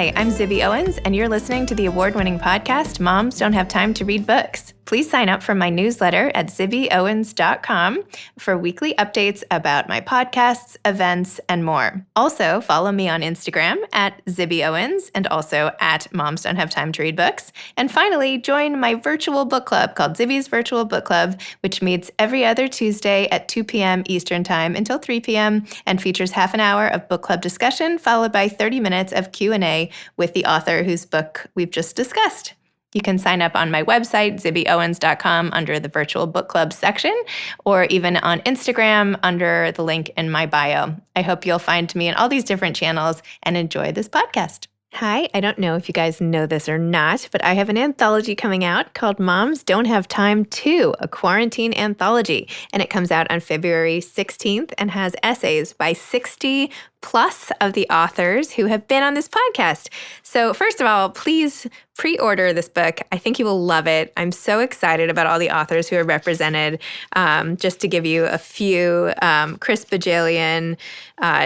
Hi, I'm Zibby Owens, and you're listening to the award-winning podcast, Moms Don't Have Time to Read Books. Please sign up for my newsletter at zibbyowens.com for weekly updates about my podcasts, events, and more. Also, follow me on Instagram at Zibby Owens and also at Moms Don't Have Time to Read Books. And finally, join my virtual book club called Zibby's Virtual Book Club, which meets every other Tuesday at 2 p.m. Eastern Time until 3 p.m. and features half an hour of book club discussion followed by 30 minutes of Q&A with the author whose book we've just discussed. You can sign up on my website, zibbyowens.com, under the Virtual Book Club section, or even on Instagram under the link in my bio. I hope you'll find me in all these different channels and enjoy this podcast. Hi, I don't know if you guys know this or not, but I have an anthology coming out called Moms Don't Have Time To, a quarantine anthology. And it comes out on February 16th and has essays by 60 plus of the authors who have been on this podcast. So first of all, please pre-order this book. I think you will love it. I'm so excited about all the authors who are represented. Just to give you a few, Chris Bajalian,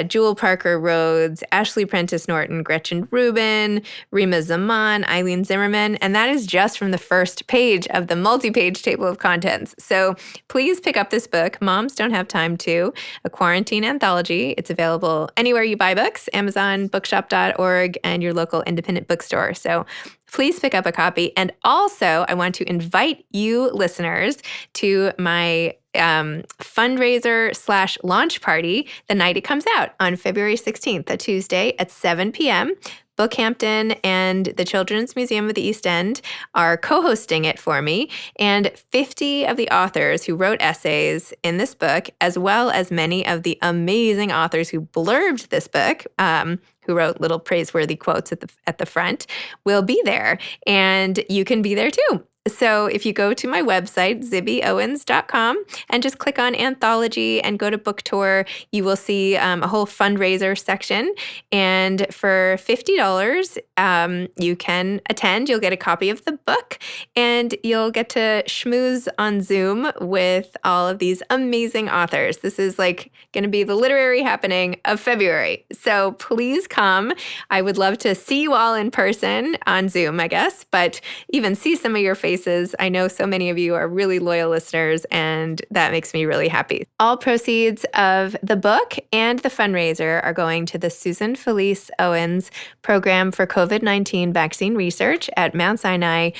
Jewel Parker Rhodes, Ashley Prentice Norton, Gretchen Rubin, Rima Zaman, Eileen Zimmerman, and that is just from the first page of the multi-page table of contents. So please pick up this book, Moms Don't Have Time To, a quarantine anthology. It's available anywhere you buy books, Amazon, bookshop.org, and your local independent bookstore. So please pick up a copy. And also, I want to invite you listeners to my fundraiser / launch party the night it comes out on February 16th, a Tuesday at 7 p.m. Bookhampton and the Children's Museum of the East End are co-hosting it for me, and 50 of the authors who wrote essays in this book, as well as many of the amazing authors who blurbed this book, who wrote little praiseworthy quotes at the front, will be there, and you can be there too. So if you go to my website, zibbyowens.com, and just click on Anthology and go to Book Tour, you will see a whole fundraiser section. And for $50, you can attend. You'll get a copy of the book, and you'll get to schmooze on Zoom with all of these amazing authors. This is like going to be the literary happening of February. So please come. I would love to see you all in person on Zoom, I guess, but even see some of your faces. I know so many of you are really loyal listeners, and that makes me really happy. All proceeds of the book and the fundraiser are going to the Susan Felice Owens Program for COVID-19 Vaccine Research at Mount Sinai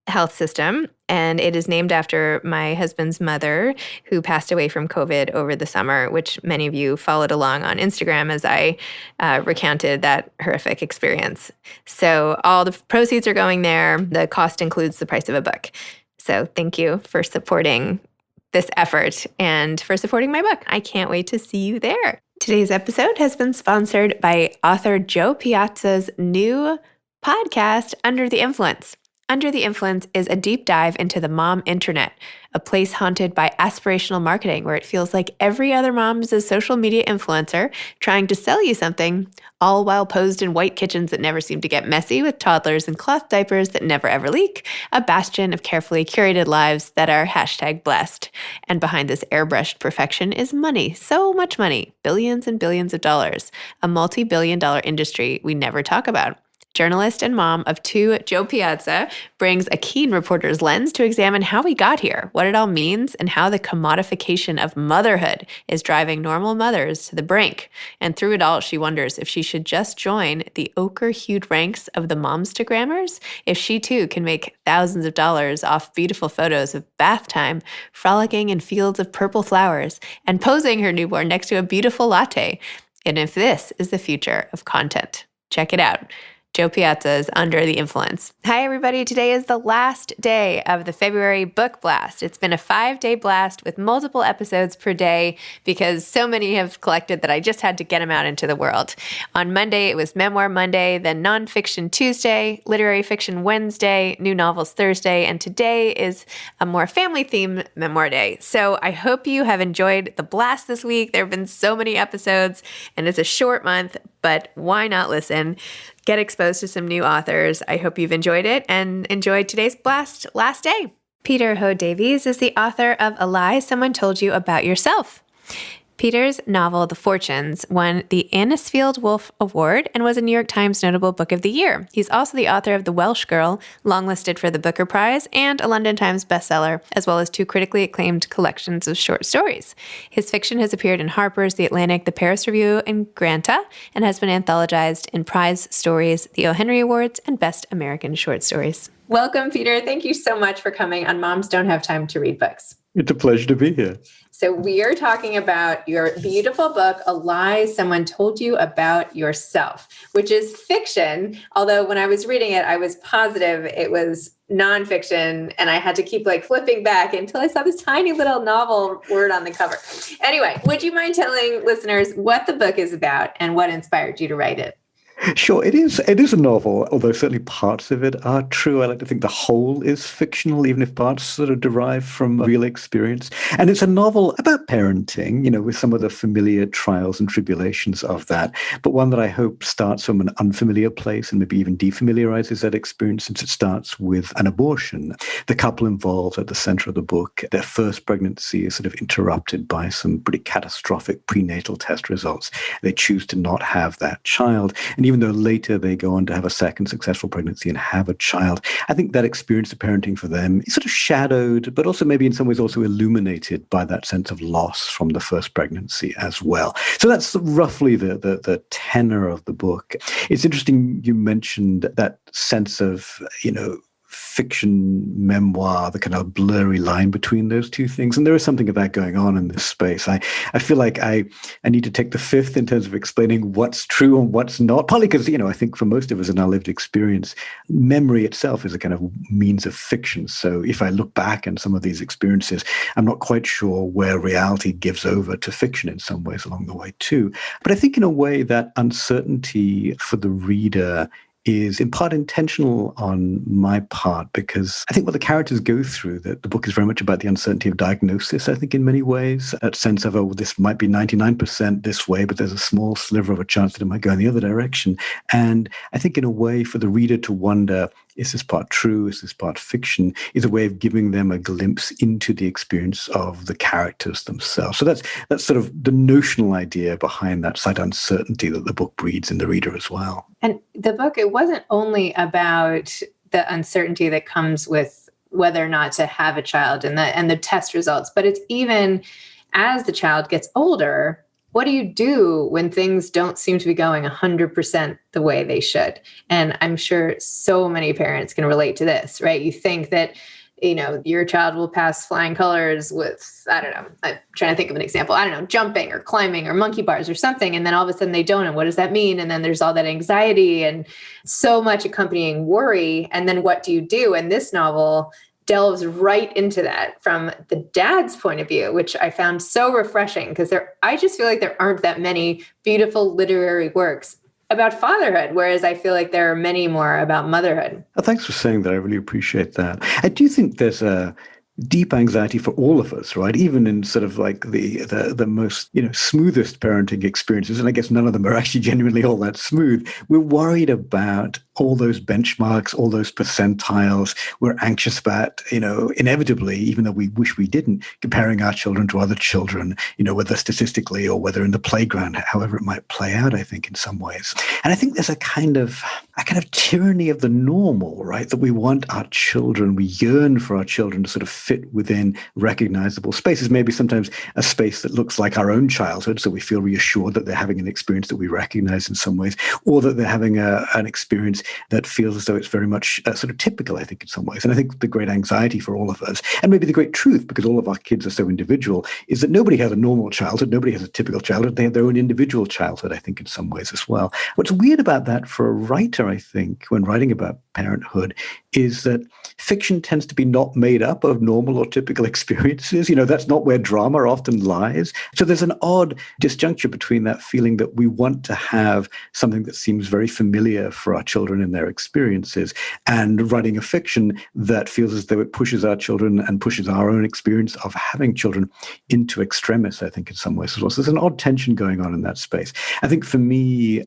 Health System, and it is named after my husband's mother, who passed away from COVID over the summer, which many of you followed along on Instagram as I recounted that horrific experience. So all the proceeds are going there. The cost includes the price of a book. So thank you for supporting this effort and for supporting my book. I can't wait to see you there. Today's episode has been sponsored by author Joe Piazza's new podcast, Under the Influence. Under the Influence is a deep dive into the mom internet, a place haunted by aspirational marketing where it feels like every other mom is a social media influencer trying to sell you something, all while posed in white kitchens that never seem to get messy with toddlers and cloth diapers that never ever leak, a bastion of carefully curated lives that are #blessed. And behind this airbrushed perfection is money, so much money, billions and billions of dollars, a multi-billion-dollar industry we never talk about. Journalist and mom of two, Joe Piazza brings a keen reporter's lens to examine how we got here, what it all means, and how the commodification of motherhood is driving normal mothers to the brink. And through it all, she wonders if she should just join the ochre-hued ranks of the momstagrammers, if she too can make thousands of dollars off beautiful photos of bath time, frolicking in fields of purple flowers, and posing her newborn next to a beautiful latte. And if this is the future of content. Check it out. Joe Piazza's Under the Influence. Hi, everybody. Today is the last day of the February book blast. It's been a 5-day blast with multiple episodes per day because so many have collected that I just had to get them out into the world. On Monday, it was Memoir Monday, then Nonfiction Tuesday, Literary Fiction Wednesday, New Novels Thursday, and today is a more family-themed Memoir Day. So I hope you have enjoyed the blast this week. There have been so many episodes, and it's a short month, but why not listen? Get exposed to some new authors. I hope you've enjoyed it and enjoyed today's blast last day. Peter Ho Davies is the author of A Lie Someone Told You About Yourself. Peter's novel, The Fortunes, won the Anisfield Wolf Award and was a New York Times Notable Book of the Year. He's also the author of The Welsh Girl, longlisted for the Booker Prize, and a London Times bestseller, as well as 2 critically acclaimed collections of short stories. His fiction has appeared in Harper's, The Atlantic, The Paris Review, and Granta, and has been anthologized in Prize Stories, the O. Henry Awards, and Best American Short Stories. Welcome, Peter. Thank you so much for coming on Moms Don't Have Time to Read Books. It's a pleasure to be here. So we are talking about your beautiful book, A Lie Someone Told You About Yourself, which is fiction. Although when I was reading it, I was positive it was nonfiction, and I had to keep flipping back until I saw this tiny little novel word on the cover. Anyway, would you mind telling listeners what the book is about and what inspired you to write it? Sure, it is a novel, although certainly parts of it are true. I like to think the whole is fictional, even if parts sort of derive from real experience. And it's a novel about parenting, with some of the familiar trials and tribulations of that, but one that I hope starts from an unfamiliar place and maybe even defamiliarizes that experience, since it starts with an abortion. The couple involved at the center of the book, their first pregnancy is sort of interrupted by some pretty catastrophic prenatal test results. They choose to not have that child. And even though later they go on to have a second successful pregnancy and have a child, I think that experience of parenting for them is sort of shadowed, but also maybe in some ways also illuminated by that sense of loss from the first pregnancy as well. So that's roughly the tenor of the book. It's interesting you mentioned that sense of, fiction, memoir, the kind of blurry line between those two things. And there is something of that going on in this space. I feel like I need to take the fifth in terms of explaining what's true and what's not, partly because, I think for most of us in our lived experience, memory itself is a kind of means of fiction. So if I look back on some of these experiences, I'm not quite sure where reality gives over to fiction in some ways along the way too. But I think in a way that uncertainty for the reader is in part intentional on my part, because I think what the characters go through, that the book is very much about the uncertainty of diagnosis, I think in many ways, that sense of, this might be 99% this way, but there's a small sliver of a chance that it might go in the other direction. And I think in a way for the reader to wonder, is this part true? Is this part fiction? Is a way of giving them a glimpse into the experience of the characters themselves. So that's sort of the notional idea behind that slight uncertainty that the book breeds in the reader as well. And the book, it wasn't only about the uncertainty that comes with whether or not to have a child and the test results, but it's even as the child gets older, what do you do when things don't seem to be going 100% the way they should? And I'm sure so many parents can relate to this, right? You think that, your child will pass flying colors with, I don't know, I'm trying to think of an example, jumping or climbing or monkey bars or something. And then all of a sudden they don't. And what does that mean? And then there's all that anxiety and so much accompanying worry. And then what do you do? And this novel delves right into that from the dad's point of view, which I found so refreshing, because I just feel like there aren't that many beautiful literary works about fatherhood, whereas I feel like there are many more about motherhood. Thanks for saying that. I really appreciate that. I do think there's a deep anxiety for all of us, right? Even in sort of like the most, smoothest parenting experiences, and I guess none of them are actually genuinely all that smooth. We're worried about all those benchmarks, all those percentiles. We're anxious about, inevitably, even though we wish we didn't, comparing our children to other children, whether statistically or whether in the playground, however it might play out, I think, in some ways. And I think there's a kind of tyranny of the normal, right? That we want our children, we yearn for our children to sort of fit within recognizable spaces, maybe sometimes a space that looks like our own childhood, so we feel reassured that they're having an experience that we recognize in some ways, or that they're having an experience that feels as though it's very much sort of typical, I think, in some ways. And I think the great anxiety for all of us, and maybe the great truth, because all of our kids are so individual, is that nobody has a normal childhood, nobody has a typical childhood, they have their own individual childhood, I think, in some ways as well. What's weird about that for a writer, I think, when writing about parenthood, is that fiction tends to be not made up of normal or typical experiences. That's not where drama often lies. So there's an odd disjuncture between that feeling that we want to have something that seems very familiar for our children in their experiences, and writing a fiction that feels as though it pushes our children and pushes our own experience of having children into extremis, I think, in some ways as well. So there's an odd tension going on in that space. I think for me,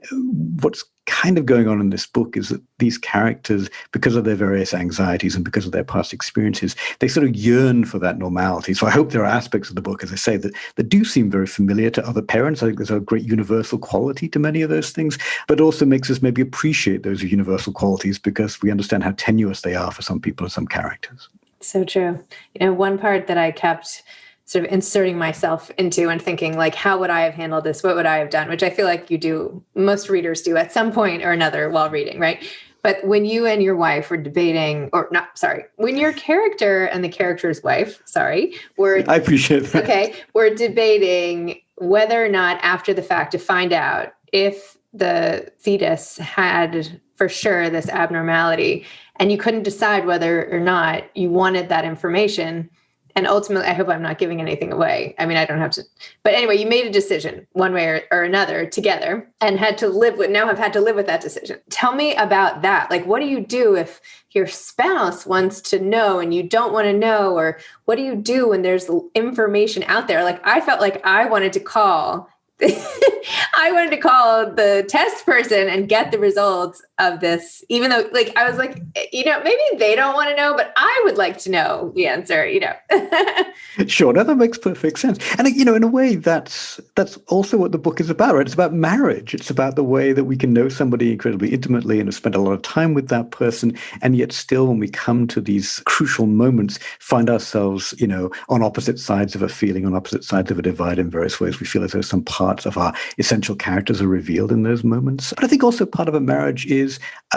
what's kind of going on in this book is that these characters, because of their various anxieties and because of their past experiences, they sort of yearn for that normality. So I hope there are aspects of the book, as I say, that do seem very familiar to other parents. I think there's a great universal quality to many of those things, but also makes us maybe appreciate those universal qualities because we understand how tenuous they are for some people and some characters. So true. One part that I kept sort of inserting myself into and thinking, like, how would I have handled this? What would I have done? Which I feel like you do, most readers do at some point or another while reading, right? But when you and your wife were debating, when your character and the character's wife, were I appreciate that. Okay, were debating whether or not after the fact to find out if the fetus had for sure this abnormality, and you couldn't decide whether or not you wanted that information. And ultimately, I hope I'm not giving anything away. I mean, I don't have to. But anyway, you made a decision one way or another together and have had to live with that decision. Tell me about that. Like, what do you do if your spouse wants to know and you don't want to know? Or what do you do when there's information out there? Like, I felt like I wanted to call the test person and get the results of this, even though, like, I was like, maybe they don't want to know, but I would like to know the answer, Sure, no, that makes perfect sense. And, in a way, that's also what the book is about, right? It's about marriage. It's about the way that we can know somebody incredibly intimately and have spent a lot of time with that person. And yet still, when we come to these crucial moments, find ourselves, on opposite sides of a feeling, on opposite sides of a divide in various ways. We feel as though some parts of our essential characters are revealed in those moments. But I think also part of a marriage is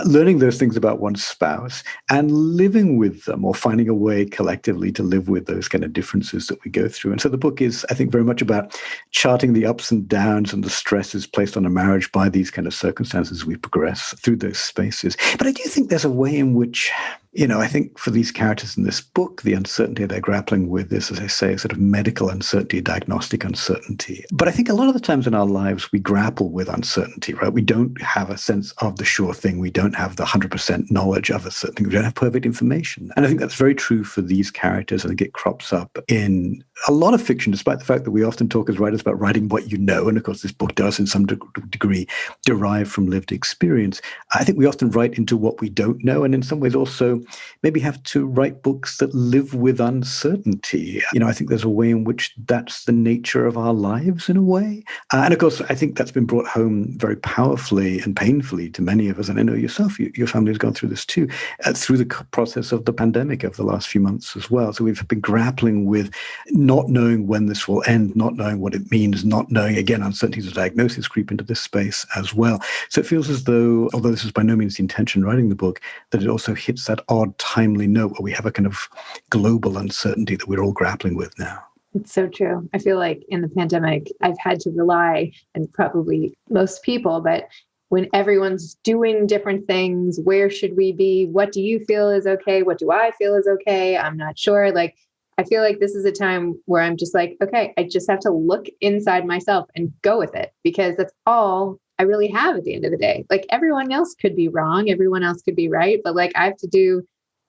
learning those things about one's spouse and living with them, or finding a way collectively to live with those kind of differences that we go through. And so the book is, I think, very much about charting the ups and downs and the stresses placed on a marriage by these kind of circumstances as we progress through those spaces. But I do think there's a way in which, I think for these characters in this book, the uncertainty they're grappling with is, as I say, a sort of medical uncertainty, diagnostic uncertainty. But I think a lot of the times in our lives, we grapple with uncertainty, right? We don't have a sense of the sure thing. We don't have the 100% knowledge of a certain thing. We don't have perfect information. And I think that's very true for these characters. I think it crops up in a lot of fiction, despite the fact that we often talk as writers about writing what you know. And of course, this book does in some degree derive from lived experience. I think we often write into what we don't know. And in some ways also maybe have to write books that live with uncertainty. I think there's a way in which that's the nature of our lives in a way. And of course, I think that's been brought home very powerfully and painfully to many of us. And I know yourself, your family has gone through this too, through the process of the pandemic over the last few months as well. So we've been grappling with not knowing when this will end, not knowing what it means, not knowing, again, uncertainties of diagnosis creep into this space as well. So it feels as though, although this is by no means the intention writing the book, that it also hits that odd, timely note where we have a kind of global uncertainty that we're all grappling with now. It's so true. I feel like in the pandemic, I've had to rely, and probably most people, but when everyone's doing different things, where should we be? What do you feel is okay? What do I feel is okay? I'm not sure. Like, I feel like this is a time where I'm just like, okay, I just have to look inside myself and go with it, because that's all I really have at the end of the day. Like, everyone else could be wrong. Everyone else could be right. But like, I have to do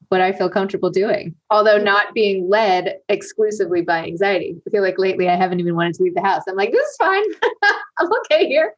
what I feel comfortable doing, although not being led exclusively by anxiety. I feel like lately I haven't even wanted to leave the house. I'm like, this is fine. I'm okay here.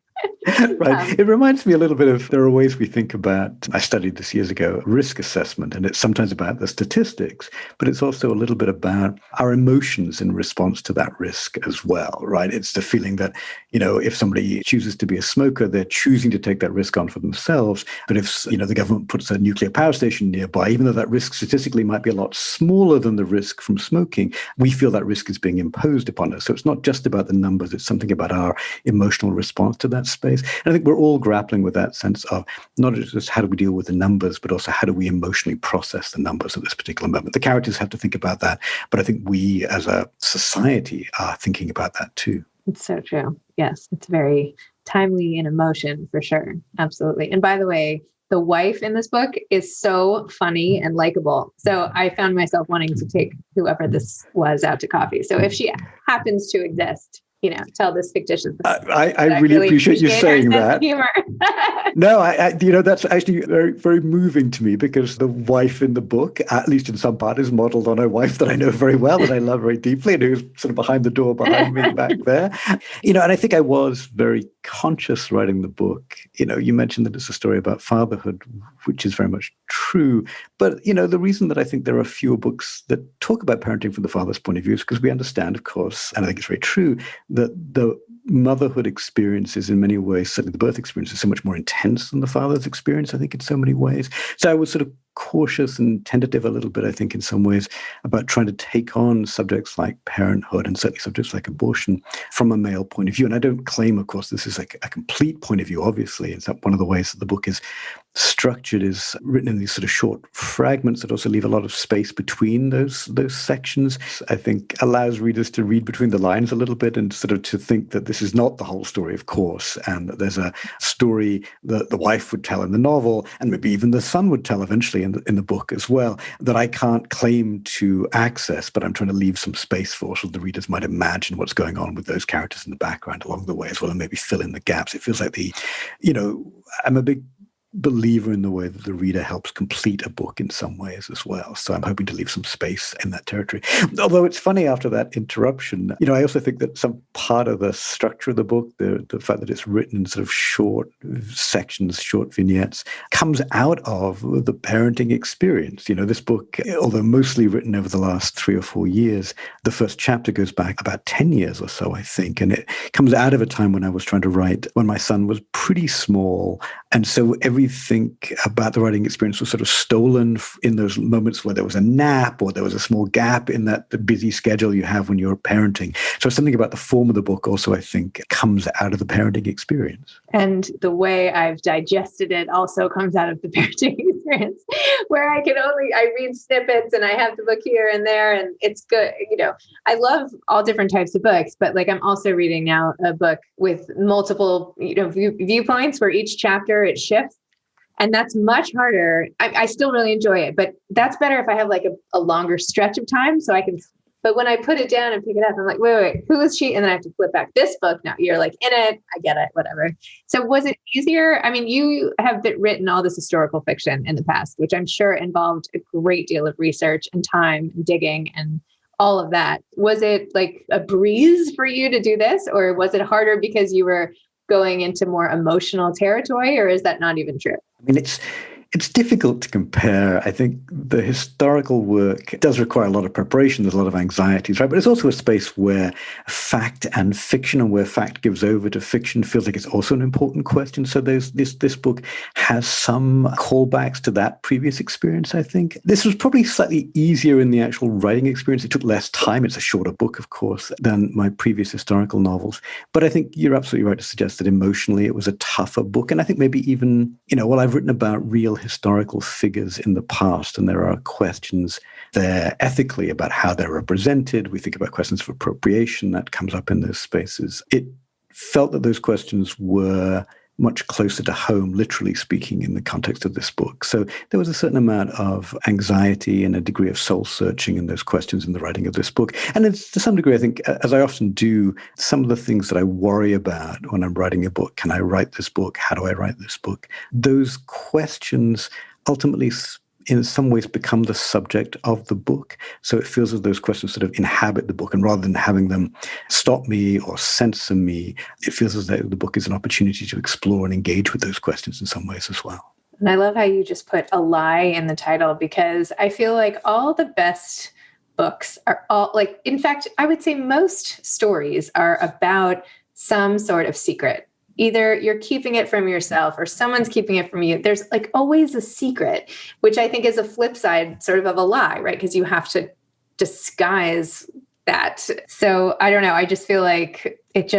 Right. It reminds me a little bit of, there are ways we think about, I studied this years ago, risk assessment, and it's sometimes about the statistics, but it's also a little bit about our emotions in response to that risk as well, right? It's the feeling that, if somebody chooses to be a smoker, they're choosing to take that risk on for themselves. But if, the government puts a nuclear power station nearby, even though that risk statistically might be a lot smaller than the risk from smoking, we feel that risk is being imposed upon us. So it's not just about the numbers, it's something about our emotional response to that space. And I think we're all grappling with that sense of not just how do we deal with the numbers, but also how do we emotionally process the numbers at this particular moment. The characters have to think about that, but I think we as a society are thinking about that too. It's so true. Yes, it's very timely in emotion for sure. Absolutely. And by the way, the wife in this book is so funny and likable. So I found myself wanting to take whoever this was out to coffee. So if she happens to exist, tell this fictitious. I really appreciate you saying that. Humor. No, that's actually very, very moving to me, because the wife in the book, at least in some part, is modeled on a wife that I know very well, that I love very deeply, and who's sort of behind the door behind me back there. And I think I was very conscious writing the book. You mentioned that it's a story about fatherhood, which is very much true. But, the reason that I think there are fewer books that talk about parenting from the father's point of view is because we understand, of course, and I think it's very true, that the motherhood experience is in many ways, certainly the birth experience, is so much more intense than the father's experience, I think, in so many ways. So I was sort of cautious and tentative a little bit, I think, in some ways, about trying to take on subjects like parenthood and certainly subjects like abortion from a male point of view. And I don't claim, of course, this is like a complete point of view, obviously. It's one of the ways that the book is structured is written in these sort of short fragments that also leave a lot of space between those sections. I think allows readers to read between the lines a little bit and sort of to think that this is not the whole story, of course, and that there's a story that the wife would tell in the novel, and maybe even the son would tell eventually in the book as well, that I can't claim to access, but I'm trying to leave some space for, so the readers might imagine what's going on with those characters in the background along the way as well, and maybe fill in the gaps. It feels like I'm a big believer in the way that the reader helps complete a book in some ways as well. So I'm hoping to leave some space in that territory. Although it's funny, after that interruption, I also think that some part of the structure of the book, the fact that it's written in sort of short sections, short vignettes, comes out of the parenting experience. This book, although mostly written over the last 3 or 4 years, the first chapter goes back about 10 years or so, I think. And it comes out of a time when I was trying to write when my son was pretty small. And so everything about the writing experience was sort of stolen in those moments where there was a nap or there was a small gap in the busy schedule you have when you're parenting. So something about the form of the book also, I think, comes out of the parenting experience. And the way I've digested it also comes out of the parenting experience, where I read snippets and I have the book here and there, and it's good. I love all different types of books, but I'm also reading now a book with multiple, viewpoints where each chapter it shifts. And that's much harder. I still really enjoy it, but that's better if I have a longer stretch of time so I can, but when I put it down and pick it up, I'm like, wait, who is she? And then I have to flip back this book. No, you're in it. I get it, whatever. So was it easier? I mean, you have written all this historical fiction in the past, which I'm sure involved a great deal of research and time and digging and all of that. Was it like a breeze for you to do this, or was it harder because you were going into more emotional territory, or is that not even true? I mean, it's difficult to compare. I think the historical work does require a lot of preparation. There's a lot of anxieties, right? But it's also a space where fact and fiction, and where fact gives over to fiction, feels like it's also an important question. So this book has some callbacks to that previous experience, I think. This was probably slightly easier in the actual writing experience. It took less time. It's a shorter book, of course, than my previous historical novels. But I think you're absolutely right to suggest that emotionally it was a tougher book. And I think maybe even, I've written about real historical figures in the past, and there are questions there ethically about how they're represented. We think about questions of appropriation that comes up in those spaces. It felt that those questions were much closer to home, literally speaking, in the context of this book. So there was a certain amount of anxiety and a degree of soul-searching in those questions in the writing of this book. And it's, to some degree, I think, as I often do, some of the things that I worry about when I'm writing a book. Can I write this book? How do I write this book? Those questions ultimately in some ways become the subject of the book. So it feels as those questions sort of inhabit the book, and rather than having them stop me or censor me, it feels as though the book is an opportunity to explore and engage with those questions in some ways as well. And I love how you just put a lie in the title, because I feel like all the best books are in fact, I would say most stories are about some sort of secret. Either you're keeping it from yourself or someone's keeping it from you. There's always a secret, which I think is a flip side sort of a lie, right? Because you have to disguise that. So I don't know. I just feel like it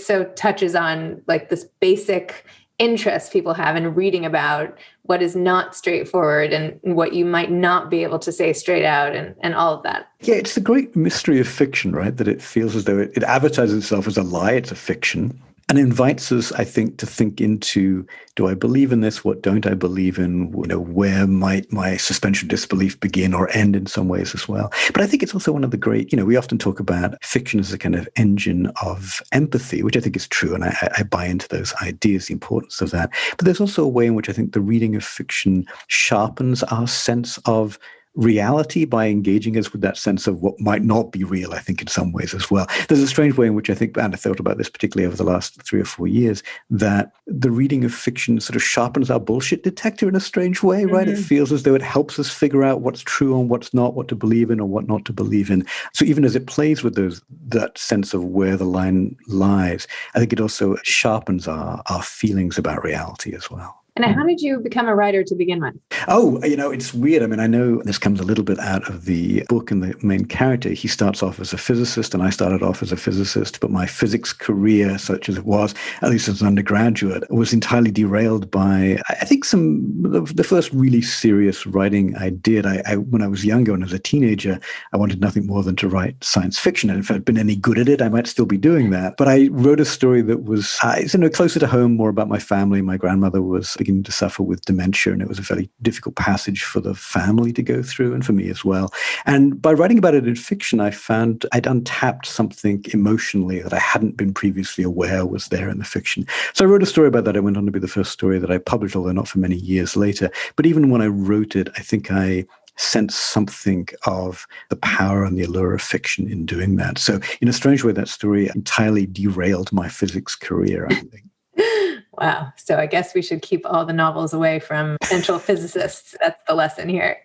so touches on this basic interest people have in reading about what is not straightforward and what you might not be able to say straight out and all of that. Yeah, it's the great mystery of fiction, right? That it feels as though it advertises itself as a lie. It's a fiction. and invites us, I think, to think into, do I believe in this? What don't I believe in? Where might my suspension of disbelief begin or end in some ways as well? But I think it's also one of the great, we often talk about fiction as a kind of engine of empathy, which I think is true. And I buy into those ideas, the importance of that. But there's also a way in which I think the reading of fiction sharpens our sense of reality by engaging us with that sense of what might not be real, I think, in some ways as well. There's a strange way in which I think, and I thought about this particularly over the last 3 or 4 years, that the reading of fiction sort of sharpens our bullshit detector in a strange way, right? It feels as though it helps us figure out what's true and what's not, what to believe in or what not to believe in. So even as it plays with that sense of where the line lies, I think it also sharpens our feelings about reality as well. And how did you become a writer to begin with? Oh, it's weird. I mean, I know this comes a little bit out of the book, and the main character, he starts off as a physicist, and I started off as a physicist, but my physics career, such as it was, at least as an undergraduate, was entirely derailed by, I think, the first really serious writing I did. When I was younger, when I was a teenager, I wanted nothing more than to write science fiction. And if I'd been any good at it, I might still be doing that. But I wrote a story that was closer to home, more about my family. My grandmother was beginning to suffer with dementia, and it was a very difficult passage for the family to go through, and for me as well. And by writing about it in fiction, I found I'd untapped something emotionally that I hadn't been previously aware was there in the fiction. So I wrote a story about that. It went on to be the first story that I published, although not for many years later. But even when I wrote it, I think I sensed something of the power and the allure of fiction in doing that. So in a strange way, that story entirely derailed my physics career, I think. Wow. So I guess we should keep all the novels away from potential physicists. That's the lesson here.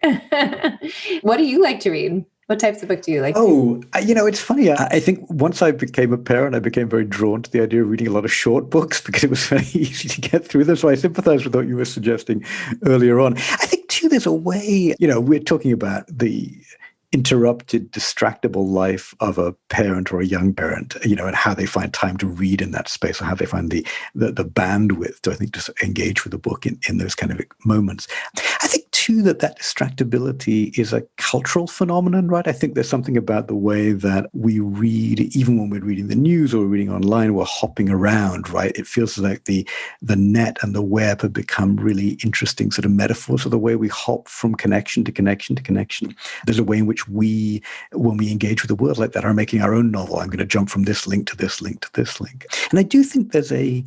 What do you like to read? What types of books do you like? It's funny. I think once I became a parent, I became very drawn to the idea of reading a lot of short books because it was very easy to get through them. So I sympathize with what you were suggesting earlier on. I think, too, there's a way, we're talking about the interrupted, distractible life of a parent or a young parent, and how they find time to read in that space, or how they find the bandwidth to, I think, just engage with the book in those kind of moments. I think, too, that distractibility is a cultural phenomenon, right? I think there's something about the way that we read, even when we're reading the news or reading online, we're hopping around, right? It feels like the net and the web have become really interesting sort of metaphors of the way we hop from connection to connection to connection. There's a way in which we, when we engage with the world like that, are making our own novel. I'm going to jump from this link to this link to this link. And I do think there's a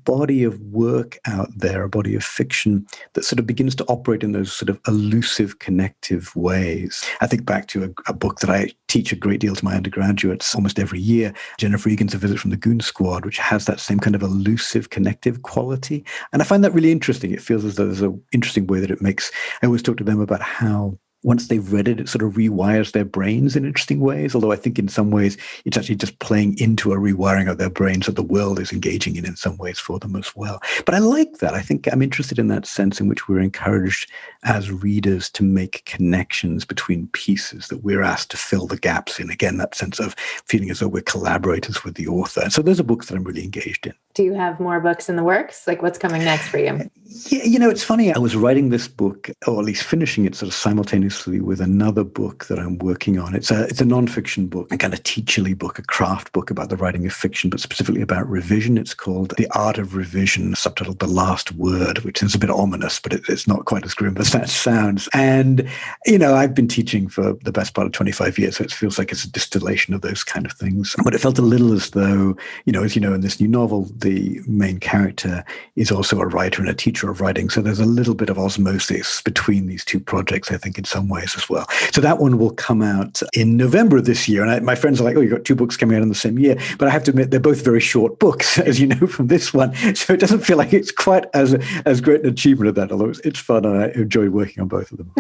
body of work out there, a body of fiction that sort of begins to operate in those sort of elusive, connective ways. I think back to a book that I teach a great deal to my undergraduates almost every year, Jennifer Egan's A Visit from the Goon Squad, which has that same kind of elusive, connective quality. And I find that really interesting. It feels as though there's an interesting way that it makes, I always talk to them about how once they've read it, it sort of rewires their brains in interesting ways. Although I think in some ways it's actually just playing into a rewiring of their brains that the world is engaging in some ways for them as well. But I like that. I think I'm interested in that sense in which we're encouraged as readers to make connections between pieces that we're asked to fill the gaps in. Again, that sense of feeling as though we're collaborators with the author. And so those are books that I'm really engaged in. Do you have more books in the works? Like what's coming next for you? Yeah, it's funny. I was writing this book, or at least finishing it sort of simultaneously with another book that I'm working on. It's a nonfiction book, a kind of teacherly book, a craft book about the writing of fiction, but specifically about revision. It's called The Art of Revision, subtitled The Last Word, which is a bit ominous, but it's not quite as grim as that sounds. And, I've been teaching for the best part of 25 years, so it feels like it's a distillation of those kind of things. But it felt a little as though, as you know, in this new novel, the main character is also a writer and a teacher of writing. So there's a little bit of osmosis between these two projects, I think, in some ways as well. So that one will come out in November of this year. And my friends are like, you've got 2 books coming out in the same year. But I have to admit, they're both very short books, as you know from this one. So it doesn't feel like it's quite as great an achievement of that, although it's fun and I enjoy working on both of them.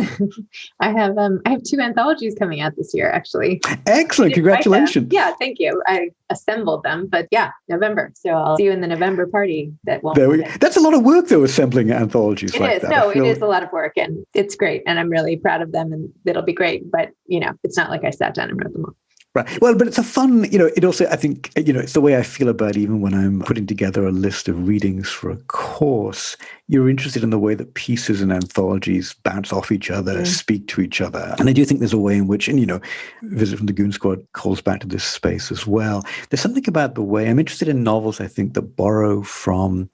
I have 2 anthologies coming out this year, actually. Excellent. Congratulations. Yeah, thank you. I assembled them, but yeah, November. So I'll see you in the November party. That's a lot of work, though, assembling anthologies like that. No, it is a lot of work and it's great. And I'm really proud of them and it'll be great. But, it's not like I sat down and wrote them all. Right. Well, but it's a fun, it also, I think, it's the way I feel about it even when I'm putting together a list of readings for a course. You're interested in the way that pieces and anthologies bounce off each other, speak to each other. And I do think there's a way in which, and, Visit from the Goon Squad calls back to this space as well. There's something about the way I'm interested in novels, I think, that borrow from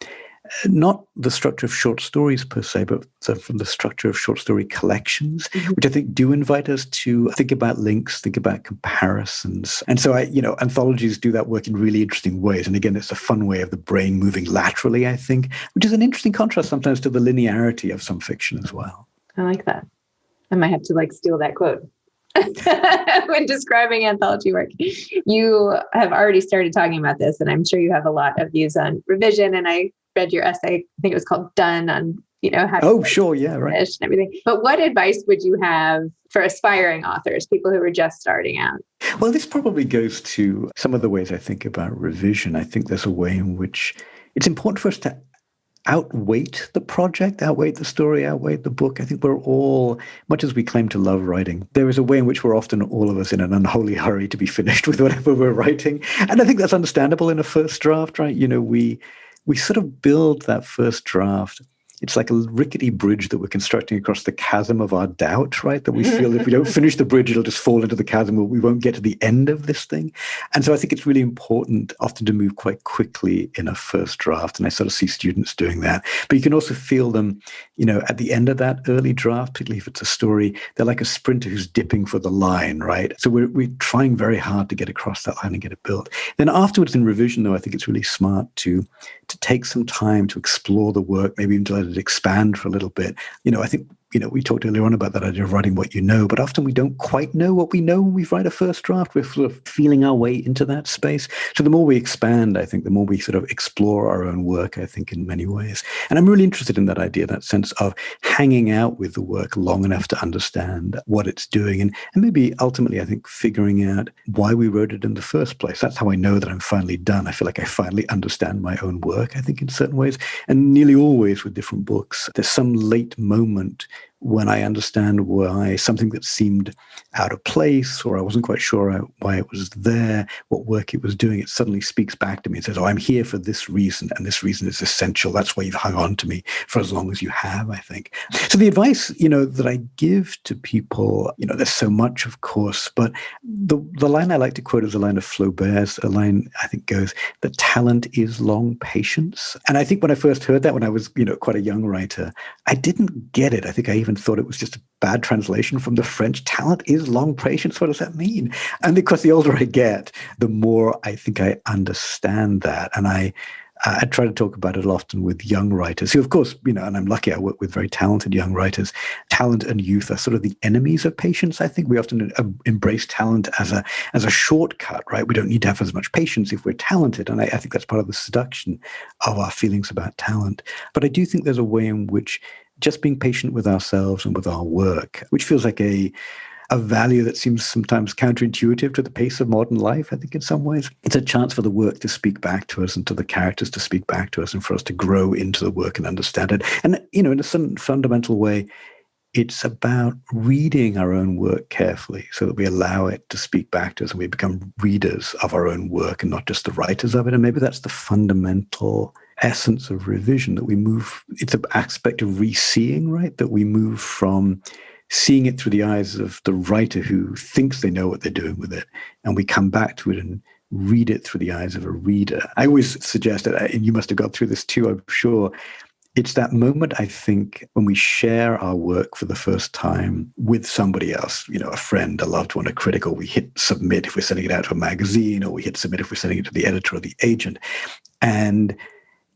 not the structure of short stories per se, but from the structure of short story collections, which I think do invite us to think about links, think about comparisons. And so anthologies do that work in really interesting ways. And again, it's a fun way of the brain moving laterally, I think, which is an interesting contrast sometimes to the linearity of some fiction as well. I like that. I might have to steal that quote. When describing anthology work. You have already started talking about this, and I'm sure you have a lot of views on revision. And I read your essay, I think it was called Done, on how to sure, yeah, right, and everything. But what advice would you have for aspiring authors, people who are just starting out? Well, this probably goes to some of the ways I think about revision. I think there's a way in which it's important for us to outweight the project, outweight the story, outweight the book. I think we're all, much as we claim to love writing, there is a way in which we're often, all of us, in an unholy hurry to be finished with whatever we're writing. And I think that's understandable in a first draft, right? We sort of build that first draft. It's like a rickety bridge that we're constructing across the chasm of our doubt, right? That we feel if we don't finish the bridge, it'll just fall into the chasm, or we won't get to the end of this thing. And so I think it's really important often to move quite quickly in a first draft. And I sort of see students doing that. But you can also feel them, at the end of that early draft, particularly if it's a story, they're like a sprinter who's dipping for the line, right? So we're trying very hard to get across that line and get it built. Then afterwards in revision, though, I think it's really smart to take some time to explore the work, maybe even to let it expand for a little bit. I think, we talked earlier on about that idea of writing what you know, but often we don't quite know what we know when we write a first draft. We're sort of feeling our way into that space. So the more we expand, I think, the more we sort of explore our own work, I think, in many ways. And I'm really interested in that idea, that sense of hanging out with the work long enough to understand what it's doing. And maybe ultimately, I think, figuring out why we wrote it in the first place. That's how I know that I'm finally done. I feel like I finally understand my own work, I think, in certain ways. And nearly always with different books, there's some late moment when I understand why something that seemed out of place, or I wasn't quite sure why it was there, what work it was doing, it suddenly speaks back to me and says, I'm here for this reason, and this reason is essential. That's why you've hung on to me for as long as you have, I think. So the advice, that I give to people, there's so much, of course, but the line I like to quote is a line of Flaubert's. A line, I think, goes, that talent is long patience. And I think when I first heard that, when I was, quite a young writer, I didn't get it. I think I even thought it was just a bad translation from the French. Talent is long patience. What does that mean? And because the older I get, the more I think I understand that. And I try to talk about it often with young writers who, of course, and I'm lucky I work with very talented young writers. Talent and youth are sort of the enemies of patience. I think we often embrace talent as a shortcut, right? We don't need to have as much patience if we're talented. And I think that's part of the seduction of our feelings about talent. But I do think there's a way in which just being patient with ourselves and with our work, which feels like a value that seems sometimes counterintuitive to the pace of modern life, I think, in some ways. It's a chance for the work to speak back to us and to the characters to speak back to us and for us to grow into the work and understand it. And, in a certain fundamental way, it's about reading our own work carefully so that we allow it to speak back to us and we become readers of our own work and not just the writers of it. And maybe that's the fundamental essence of revision, that we move, it's an aspect of re-seeing, right? That we move from seeing it through the eyes of the writer who thinks they know what they're doing with it, and we come back to it and read it through the eyes of a reader. I always suggest that, and you must have gone through this too, I'm sure, it's that moment, I think, when we share our work for the first time with somebody else, a friend, a loved one, a critic, or we hit submit if we're sending it out to a magazine, or we hit submit if we're sending it to the editor or the agent. And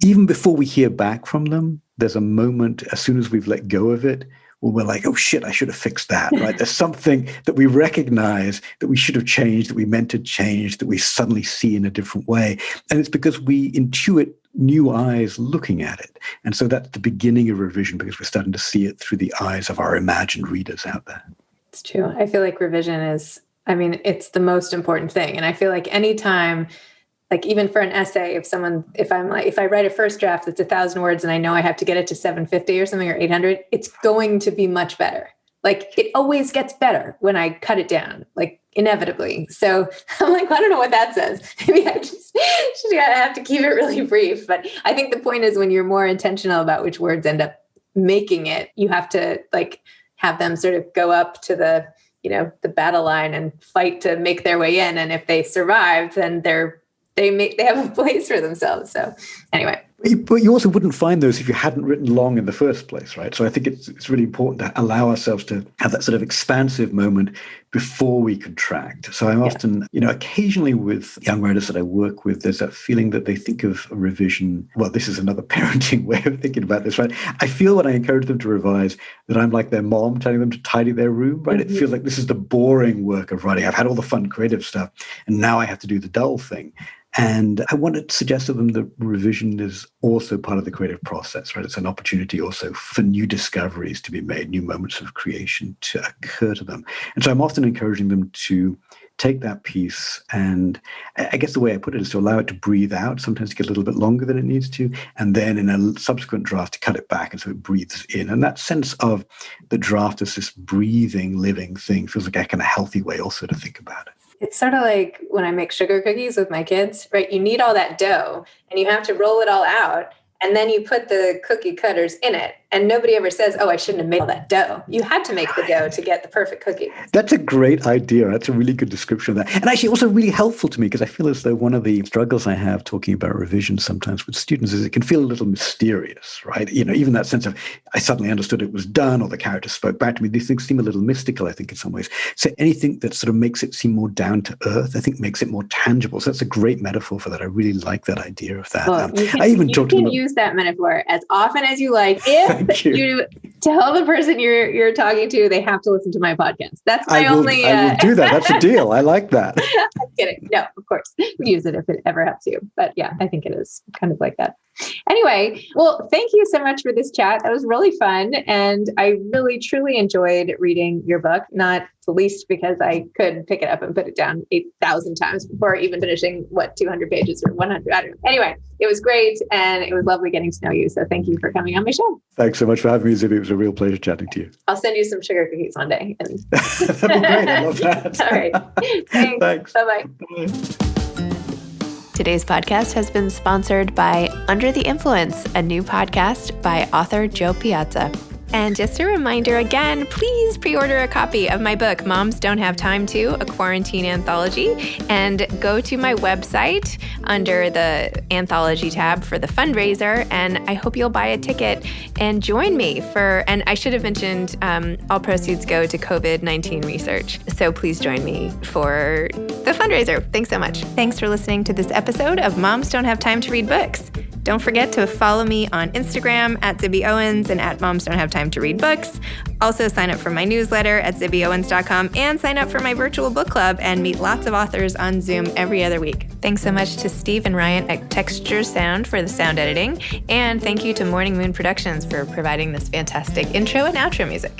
even before we hear back from them, there's a moment, as soon as we've let go of it, where we're like, oh shit, I should have fixed that, right? There's something that we recognize that we should have changed, that we meant to change, that we suddenly see in a different way. And it's because we intuit new eyes looking at it. And so that's the beginning of revision, because we're starting to see it through the eyes of our imagined readers out there. It's true. I feel like revision is, it's the most important thing. And I feel like anytime, like even for an essay, if I write a first draft that's 1,000 words and I know I have to get it to 750 or something, or 800, it's going to be much better Like it always gets better when I cut it down, like inevitably. So I'm like, I don't know what that says. Maybe I just should have to keep it really brief. But I think the point is when you're more intentional about which words end up making it, you have to like have them sort of go up to the, the battle line and fight to make their way in. And if they survive, then they have a place for themselves. So anyway. But you also wouldn't find those if you hadn't written long in the first place, right? So I think it's really important to allow ourselves to have that sort of expansive moment before we contract. So I'm often, occasionally with young writers that I work with, there's that feeling that they think of a revision. Well, this is another parenting way of thinking about this, right? I feel when I encourage them to revise that I'm like their mom telling them to tidy their room, right? It feels like this is the boring work of writing. I've had all the fun creative stuff, and now I have to do the dull thing. And I want to suggest to them that revision is also part of the creative process, right? It's an opportunity also for new discoveries to be made, new moments of creation to occur to them. And so I'm often encouraging them to take that piece, and I guess the way I put it is to allow it to breathe out, sometimes to get a little bit longer than it needs to, and then in a subsequent draft to cut it back, and so it breathes in. And that sense of the draft as this breathing, living thing feels like a kind of healthy way also to think about it. It's sort of like when I make sugar cookies with my kids, right? You need all that dough and you have to roll it all out. And then you put the cookie cutters in it. And nobody ever says, oh, I shouldn't have made all that dough. You had to make the dough to get the perfect cookie. That's a great idea. That's a really good description of that. And actually also really helpful to me, because I feel as though one of the struggles I have talking about revision sometimes with students is it can feel a little mysterious, right? Even that sense of I suddenly understood it was done or the character spoke back to me. These things seem a little mystical, I think, in some ways. So anything that sort of makes it seem more down to earth, I think makes it more tangible. So that's a great metaphor for that. I really like that idea of that. Well, you can use that metaphor as often as you like. If you tell the person you're talking to, they have to listen to my podcast. That's my only. I will do that. That's a deal. I like that. I'm kidding. No, of course, we use it if it ever helps you. But yeah, I think it is kind of like that. Anyway, well, thank you so much for this chat. That was really fun. And I really, truly enjoyed reading your book, not the least because I could pick it up and put it down 8,000 times before even finishing, 200 pages or 100. I don't know. Anyway, it was great. And it was lovely getting to know you. So thank you for coming on my show. Thanks so much for having me, Zibby. It was a real pleasure chatting to you. I'll send you some sugar cookies one day. That'd be great. I love that. All right. Thanks. Bye-bye. Bye. Today's podcast has been sponsored by Under the Influence, a new podcast by author Joe Piazza. And just a reminder again, please pre-order a copy of my book, Moms Don't Have Time To, a quarantine anthology, and go to my website under the anthology tab for the fundraiser. And I hope you'll buy a ticket and join me and I should have mentioned all proceeds go to COVID-19 research. So please join me for the fundraiser. Thanks so much. Thanks for listening to this episode of Moms Don't Have Time to Read Books. Don't forget to follow me on Instagram at Zibby Owens and at Moms Don't Have Time to Read Books. Also sign up for my newsletter at zibbyowens.com and sign up for my virtual book club and meet lots of authors on Zoom every other week. Thanks so much to Steve and Ryan at Texture Sound for the sound editing. And thank you to Morning Moon Productions for providing this fantastic intro and outro music.